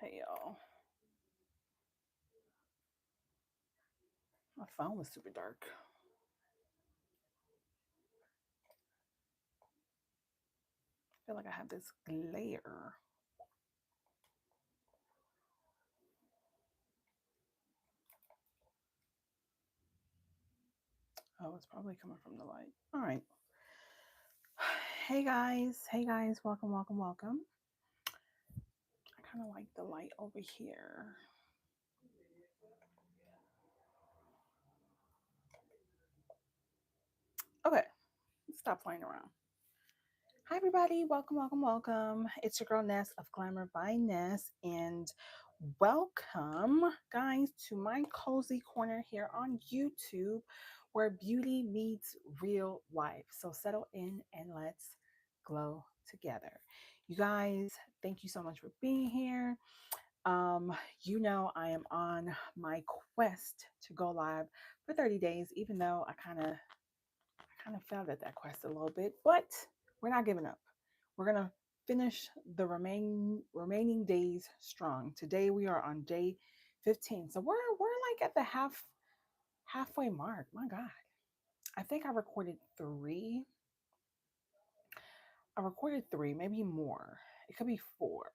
Hey y'all. My phone was super dark. I feel like I have this glare. Oh, it's probably coming from the light. All right. Hey guys. Hey guys. Welcome, welcome, welcome. I kind of like the light over here. Okay. Stop playing around. Hi, everybody. Welcome, welcome, welcome. It's your girl Ness of Glamour by Ness. And welcome, guys, to my cozy corner here on YouTube where beauty meets real life. So settle in and let's glow together. You guys, thank you so much for being here. I am on my quest to go live for 30 days, even though I kind of failed at that quest a little bit, but we're not giving up. We're gonna finish the remaining days strong. Today we are on day 15, so we're like at the halfway mark. My God, I think I recorded three. I recorded three, maybe more. It could be four.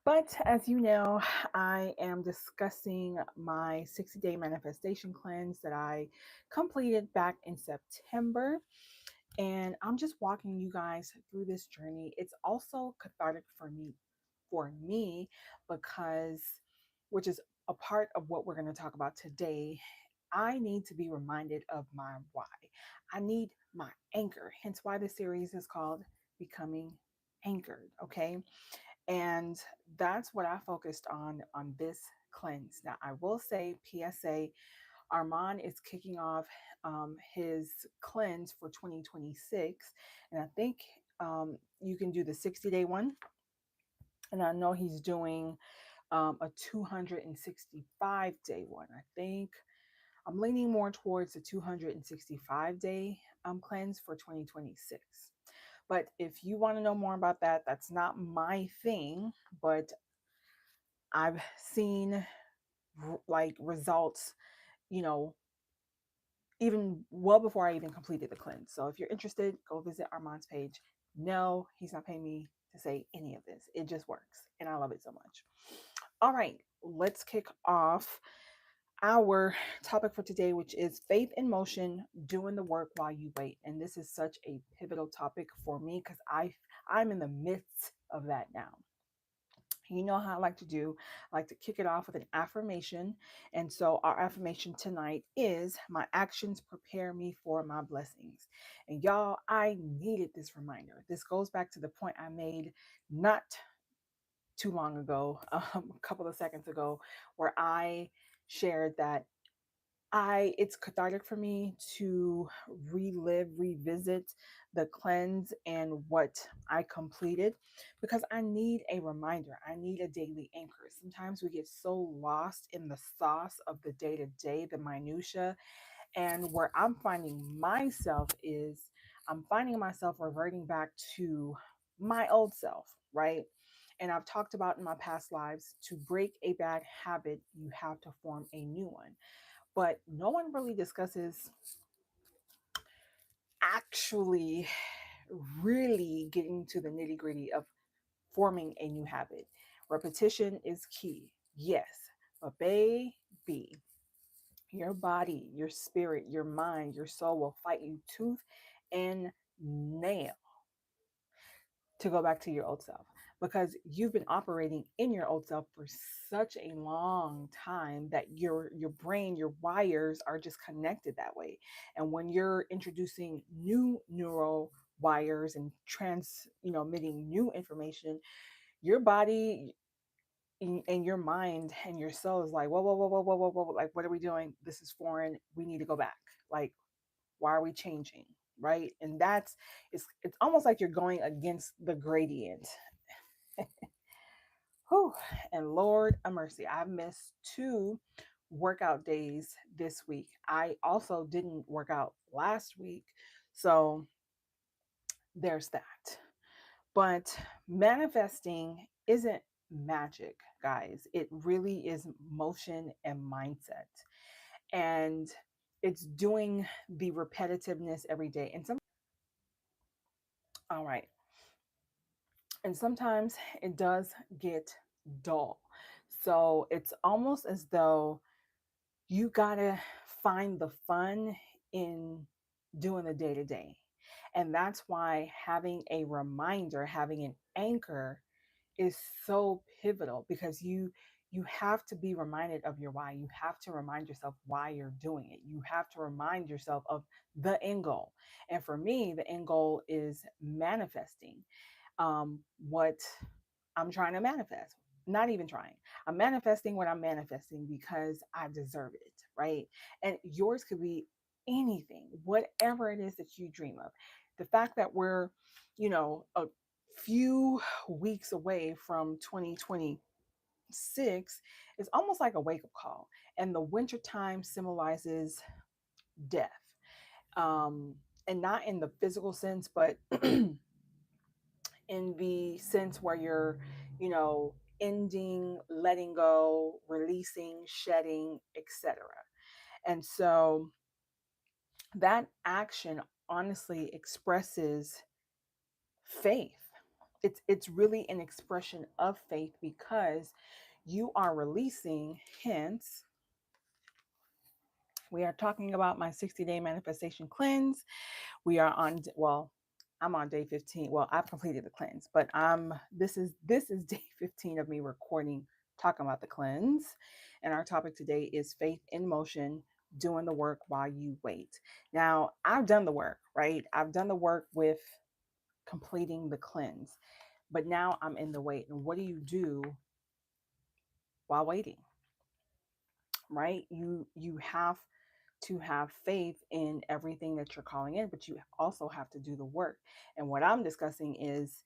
But as you know, I am discussing my 60-day manifestation cleanse that I completed back in September. And I'm just walking you guys through this journey. It's also cathartic for me because which is a part of what we're going to talk about today. I need to be reminded of my why. I need my anchor. Hence why the series is called Becoming Anchored, okay? And that's what I focused on this cleanse. Now, I will say PSA, Armand is kicking off his cleanse for 2026. And I think you can do the 60-day one. And I know he's doing a 265-day one. I think I'm leaning more towards the 265-day cleanse for 2026. But if you want to know more about that, that's not my thing. But I've seen like results, you know, even well before I even completed the cleanse. So if you're interested, go visit Armand's page. No, he's not paying me to say any of this. It just works. And I love it so much. All right, let's kick off our topic for today, which is faith in motion, doing the work while you wait. And this is such a pivotal topic for me because I'm in the midst of that now. You know how I like to do. I like to kick it off with an affirmation. And so our affirmation tonight is my actions prepare me for my blessings. And y'all, I needed this reminder. This goes back to the point I made not too long ago, a couple of seconds ago, where I shared that it's cathartic for me to revisit the cleanse and what I completed because I need a reminder. I need a daily anchor. Sometimes we get so lost in the sauce of the day to day, the minutia, and where I'm finding myself reverting back to my old self, right? And I've talked about in my past lives, to break a bad habit, you have to form a new one, but no one really discusses actually really getting to the nitty gritty of forming a new habit. Repetition is key, yes, but baby, your body, your spirit, your mind, your soul will fight you tooth and nail to go back to your old self because you've been operating in your old self for such a long time that your brain, your wires are just connected that way. And when you're introducing new neural wires and transmitting new information, your body and your mind and your soul is like, whoa, whoa, whoa, whoa, whoa, whoa, whoa, like, what are we doing? This is foreign. We need to go back. Like, why are we changing? Right. And it's almost like you're going against the gradient. Whew. And Lord of mercy, I missed two workout days this week. I also didn't work out last week. So there's that. But manifesting isn't magic, guys. It really is motion and mindset. And it's doing the repetitiveness every day. All right. And sometimes it does get dull. So it's almost as though you got to find the fun in doing the day to day. And that's why having a reminder, having an anchor is so pivotal, because you have to be reminded of your why. You have to remind yourself why you're doing it. You have to remind yourself of the end goal. And for me, the end goal is manifesting what I'm trying to manifest. Not even trying. I'm manifesting what I'm manifesting because I deserve it, right? And yours could be anything, whatever it is that you dream of. The fact that we're, a few weeks away from 2026 is almost like a wake up call. And the wintertime symbolizes death. Um, and not in the physical sense, but in the sense where you're, ending, letting go, releasing, shedding, etc. And so that action honestly expresses faith. It's really an expression of faith, because you are releasing. Hence, we are talking about my 60-day manifestation cleanse. We are on, well, I'm on day 15. Well, I've completed the cleanse, but this is day 15 of me recording, talking about the cleanse. And our topic today is faith in motion, doing the work while you wait. Now, I've done the work, right? I've done the work with completing the cleanse, but now I'm in the wait. And what do you do while waiting? Right? You have to have faith in everything that you're calling in, but you also have to do the work. And what I'm discussing is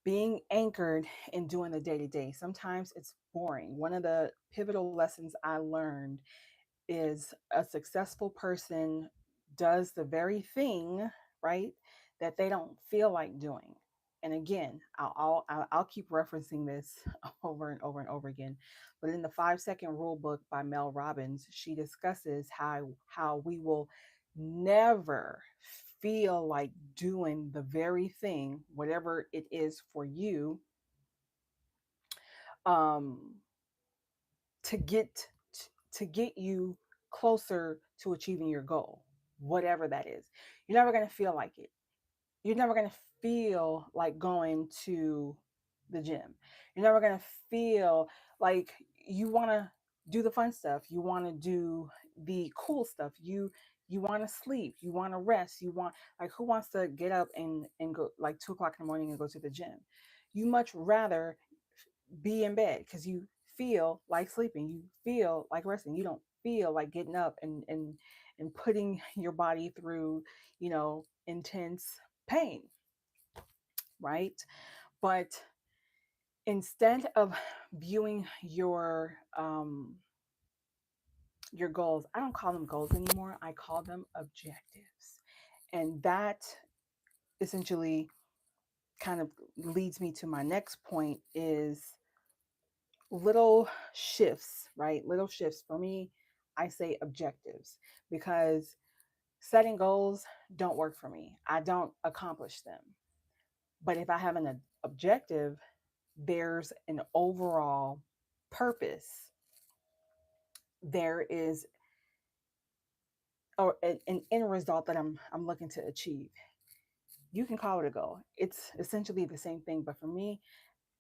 being anchored in doing the day to day. Sometimes it's boring. One of the pivotal lessons I learned is a successful person does the very thing, right, that they don't feel like doing. And again, I'll keep referencing this over and over and over again. But in the 5 Second Rule book by Mel Robbins, she discusses how we will never feel like doing the very thing, whatever it is for you, um, to get to get you closer to achieving your goal, whatever that is. You're never going to feel like it. You're never going to feel like going to the gym. You're never going to feel like you want to do the fun stuff. You want to do the cool stuff. You want to sleep. You want to rest. You want, like, who wants to get up and go like 2 o'clock in the morning and go to the gym? You much rather be in bed because you feel like sleeping. You feel like resting. You don't feel like getting up and putting your body through, intense pain, right? But instead of viewing your goals, I don't call them goals anymore. I call them objectives. And that essentially kind of leads me to my next point is little shifts, right? Little shifts. For me, I say objectives, because setting goals don't work for me. I don't accomplish them. But if I have an objective, there's an overall purpose. There is, or an end result that I'm looking to achieve. You can call it a goal. It's essentially the same thing, but for me,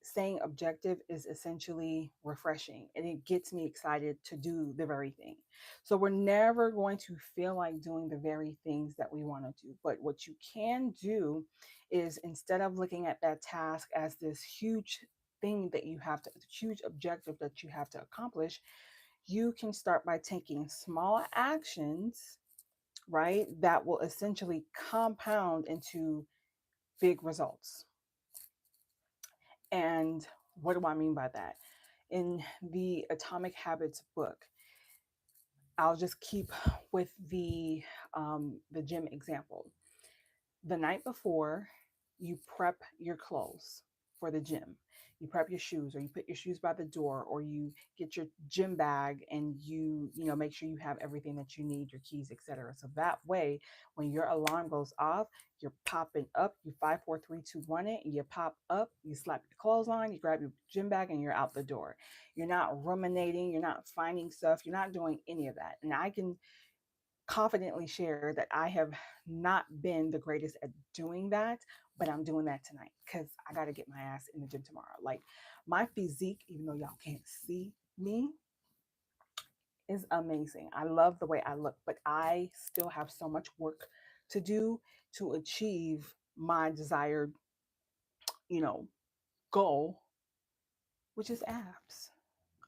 saying objective is essentially refreshing, and it gets me excited to do the very thing. So we're never going to feel like doing the very things that we want to do. But what you can do is, instead of looking at that task as this huge thing that you have to, huge objective that you have to accomplish, you can start by taking small actions, right, that will essentially compound into big results. And what do I mean by that? In the Atomic Habits book, I'll just keep with the gym example. The night before, you prep your clothes for the gym. You prep your shoes, or you put your shoes by the door, or you get your gym bag, and make sure you have everything that you need, your keys, etc. So that way, when your alarm goes off, you're popping up, you 5 4 3 2 1 it, and you pop up, you slap your clothes on, you grab your gym bag, and you're out the door. You're not ruminating, you're not finding stuff, you're not doing any of that. And I can confidently share that I have not been the greatest at doing that, but I'm doing that tonight because I got to get my ass in the gym tomorrow. Like, my physique, even though y'all can't see me, is amazing. I love the way I look, but I still have so much work to do to achieve my desired, you know, goal, which is abs.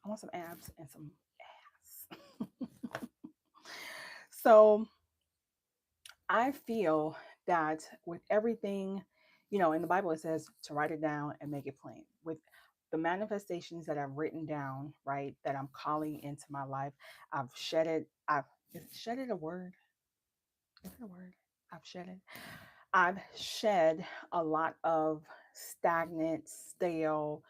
I want some abs and some ass. So I feel that with everything, in the Bible, it says to write it down and make it plain. With the manifestations that I've written down, right, that I'm calling into my life, I've shed it. Is shed it a word? Is it a word? I've shed it. I've shed a lot of stagnant, stale,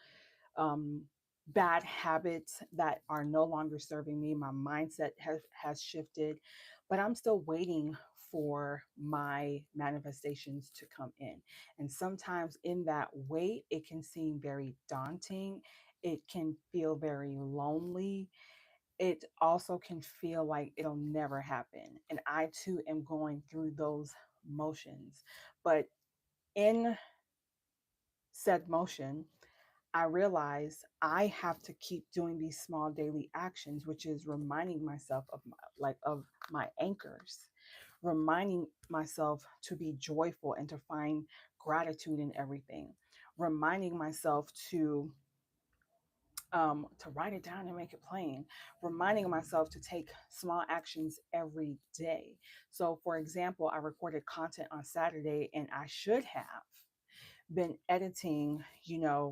um, bad habits that are no longer serving me. My mindset has shifted, but I'm still waiting for my manifestations to come in. And sometimes in that wait, it can seem very daunting. It can feel very lonely. It also can feel like it'll never happen. And I too am going through those motions. But in said motion, I realize I have to keep doing these small daily actions, which is reminding myself of my anchors, reminding myself to be joyful and to find gratitude in everything, reminding myself to write it down and make it plain, reminding myself to take small actions every day. So, for example, I recorded content on Saturday, and I should have been editing,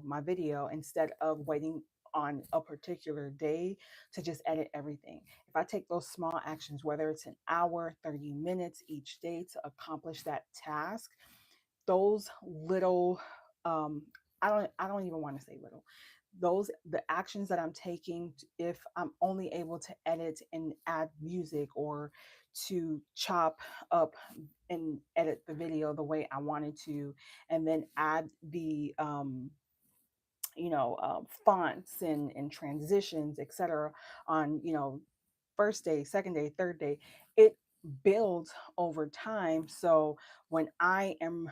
my video instead of waiting on a particular day to just edit everything. If I take those small actions, whether it's an hour, 30 minutes each day to accomplish that task, those little I don't even want to say little, those the actions that I'm taking, if I'm only able to edit and add music, or to chop up and edit the video the way I wanted to, and then add the fonts and transitions, etc., on, first day, second day, third day, it builds over time. So when I am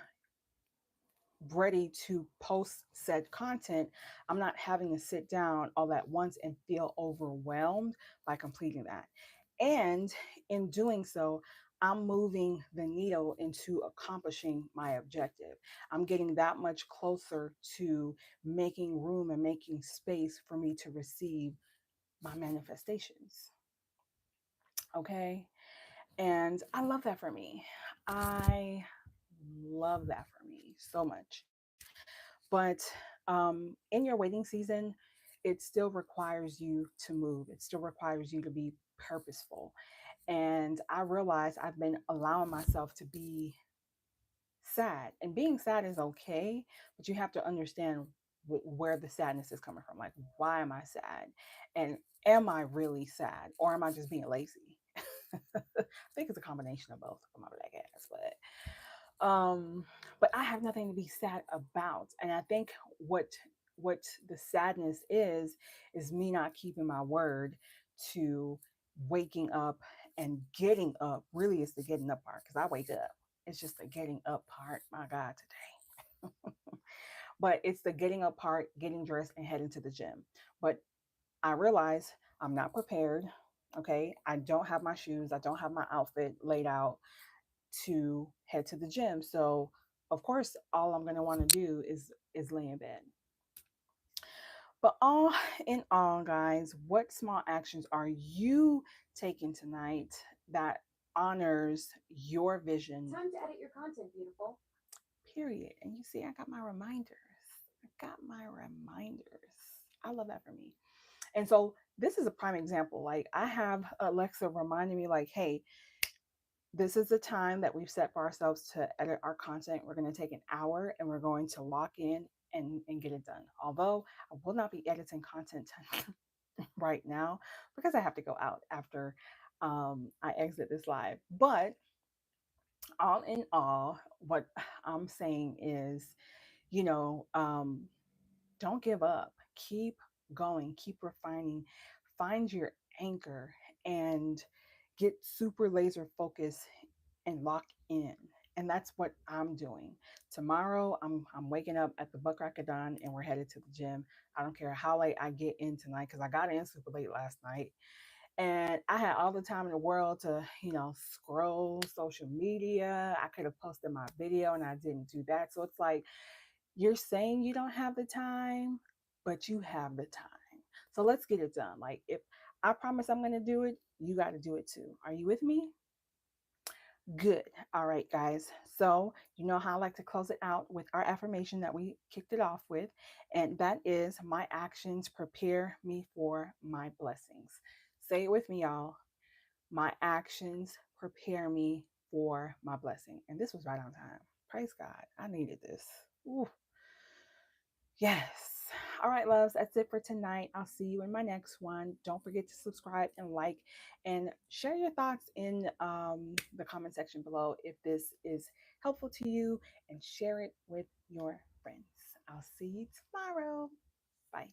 ready to post said content, I'm not having to sit down all at once and feel overwhelmed by completing that. And in doing so, I'm moving the needle into accomplishing my objective. I'm getting that much closer to making room and making space for me to receive my manifestations. Okay. And I love that for me. I love that for me so much. But in your waiting season, it still requires you to move. It still requires you to be purposeful. And I realize I've been allowing myself to be sad. And being sad is okay, but you have to understand where the sadness is coming from. Like, why am I sad? And am I really sad? Or am I just being lazy? I think it's a combination of both for my black ass, but I have nothing to be sad about. And I think what the sadness is me not keeping my word to waking up and getting up. Really, it's the getting up part, because I wake up. It's just the getting up part. My God, today. But it's the getting up part, getting dressed and heading to the gym. But I realize I'm not prepared. Okay. I don't have my shoes. I don't have my outfit laid out to head to the gym. So of course, all I'm gonna want to do is lay in bed. But all in all, guys, what small actions are you taking tonight that honors your vision? Time to edit your content, beautiful. Period. And you see, I got my reminders. I got my reminders. I love that for me. And so this is a prime example. Like, I have Alexa reminding me, like, hey, this is the time that we've set for ourselves to edit our content. We're going to take an hour and we're going to lock in and get it done. Although I will not be editing content right now because I have to go out after I exit this live. But all in all, what I'm saying is, you know, don't give up. Keep going, keep refining, find your anchor, and get super laser focused and lock in. And that's what I'm doing. Tomorrow, I'm waking up at the buck crack of dawn and we're headed to the gym. I don't care how late I get in tonight because I got in super late last night. And I had all the time in the world to, scroll social media. I could have posted my video and I didn't do that. So it's like, you're saying you don't have the time, but you have the time. So let's get it done. Like, if I promise I'm going to do it, you got to do it too. Are you with me? Good. All right, guys. So, you know how I like to close it out with our affirmation that we kicked it off with, and that is my actions prepare me for my blessings. Say it with me, y'all. My actions prepare me for my blessing. And this was right on time. Praise God. I needed this. Ooh. Yes. All right, loves, that's it for tonight. I'll see you in my next one. Don't forget to subscribe and like and share your thoughts in the comment section below if this is helpful to you and share it with your friends. I'll see you tomorrow. Bye.